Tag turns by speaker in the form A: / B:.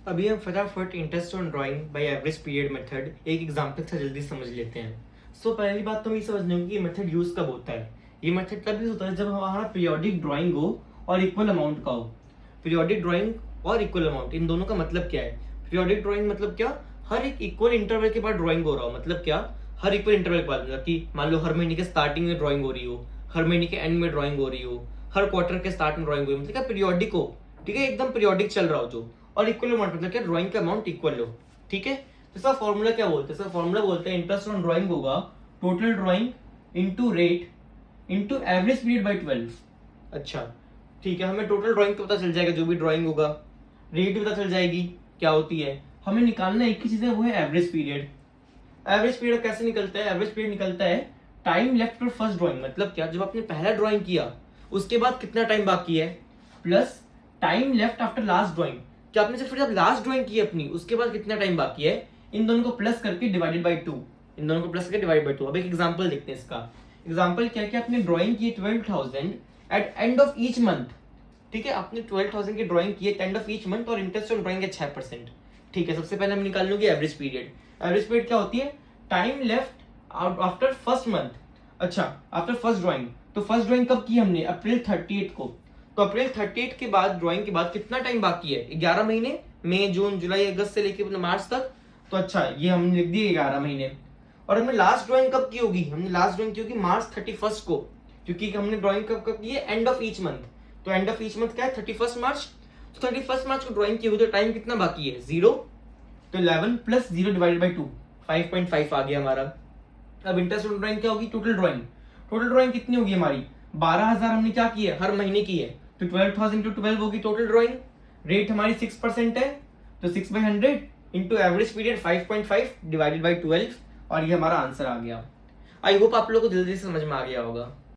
A: अभी हम फटाफट interest on drawing by average period method एक एग्जांपल से जल्दी समझ लेते हैं। पहली बात तो हम ये समझने होगी कि ये मेथड यूज कब होता है। ये मेथड तब यूज होता है जब हमारा पीरियोडिक ड्राइंग हो और इक्वल अमाउंट का हो। पीरियोडिक ड्राइंग और इक्वल अमाउंट, इन दोनों का मतलब क्या है? पीरियोडिक ड्राइंग मतलब क्या? हर एक इक्वल इंटरवल के बाद ड्राइंग हो रहा हो। मतलब क्या? हर इक्वल इंटरवल के बाद, मतलब कि मान लो हर महीने के स्टार्टिंग में ड्राइंग हो रही हो, हर महीने के एंड में ड्राइंग हो रही हो, हर क्वार्टर के स्टार्ट में ड्राइंग हो रही हो, मतलब क्या पीरियोडिक हो। ठीक है, एकदम पीरियोडिक चल रहा हो जो। और इक्वल अमाउंट मतलब क्या? ड्राइंग का अमाउंट इक्वल हो। ठीक है, तो इसका फॉर्मूला क्या बोलते हैं? इसका फॉर्मूला बोलते हैं इंटरेस्ट ऑन ड्राइंग होगा total drawing into rate into average period by 12। अच्छा, ठीक है, हमें टोटल ड्राइंग तो पता चल जाएगा जो भी ड्राइंग होगा, रेट भी पता चल जाएगी क्या होती है। हमें निकालना एक ही चीज है, वो है एवरेज पीरियड। एवरेज पीरियड कैसे निकलता है? एवरेज पीरियड निकलता है time left for first drawing, मतलब क्या? जब आपने पहला ड्राइंग किया उसके बाद कितना टाइम बाकी है, plus time left after last drawing, कि आपने फिर जब लास्ट ड्राइंग की अपनी उसके बाद कितना टाइम बाकी है, इन दोनों को प्लस करके डिवाइडेड बाई 2। इन दोनों को प्लस करके डिवाइड बाई 2। अब एक एग्जांपल देखते हैं इसका। एग्जांपल क्या कि आपने ड्राइंग की 12,000 at end of each month. ठीक है, आपने 12,000 की ड्राइंग की है एंड ऑफ ईच मंथ और इंटरेस्ट ऑन ड्राइंग है 6%। ठीक है, सबसे पहले हम निकाल लूंगे एवरेज पीरियड। एवरेज पीरियड क्या होती है? Time left after first month. अच्छा, आफ्टर फर्स्ट ड्राइंग, तो फर्स्ट ड्राइंग कब की हमने? अप्रैल 38 को। तो अप्रैल 38 के बाद ड्राइंग के बाद कितना टाइम बाकी है? 11 महीने, मई जून जुलाई अगस्त से लेकर मार्च तक। तो अच्छा, ये हमने लिख दिए 11 महीने। और हमने लास्ट ड्राइंग कब की होगी? हमने लास्ट ड्राइंग की होगी मार्च 31 को, क्योंकि हमने ड्राइंग कब कब की है? End of each month. तो एंड ऑफ ईच मंथ क्या है? 31 मार्च। तो 31 मार्च को ड्राइंग की हुई, तो टाइम कितना बाकी है? 0। तो 11 प्लस 0 डिवाइडेड बाई 2, 5.5 आ गया हमारा। अब इंटरेस्ट ऑन ड्राइंग क्या होगी? Total drawing. टोटल ड्राइंग कितनी होगी हमारी? 12,000 हमने क्या की है? हर महीने की है। तो 12,000 टू 12 होगी टोटल ड्राइंग। रेट हमारी 6% है, तो 6/100 into average period 5.5 divided by 12, और ये हमारा आंसर आ गया। आई होप आप लोगों को जल्दी से समझ में आ गया होगा।